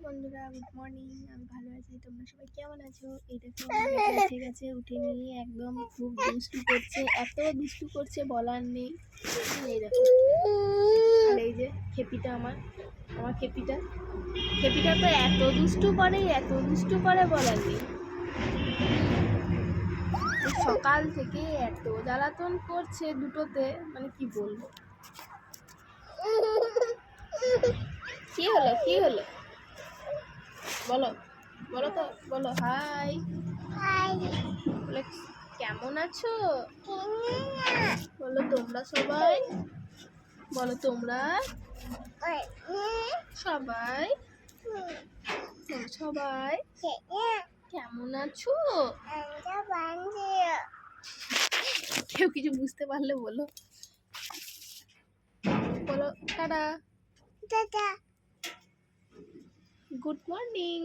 বন্ধুরা, good morning. আমি ভালো আছি, তোমরা সবাই কেমন আছো? এই দেখো আমার উঠে গেছে, উঠে নিয়ে একদম খুব দুষ্টু করছে, এত দুষ্টু করছে বলার নেই। এই দেখো, আর এই যে খেপিটা আমার খেপিটা তো এত দুষ্টু করে বলার নেই। সকাল থেকে এত জ্বালাতন করছে দুটোতে, মানে কি বলবো। কি হলো বলো তো, বলো হাই। বলে কেমন আছো বলো তোমরা সবাই, বলো তোমরা সবাই সবাই কেমন আছো? কেউ কিছু বুঝতে পারলে বলো টাটা, গুড মর্নিং।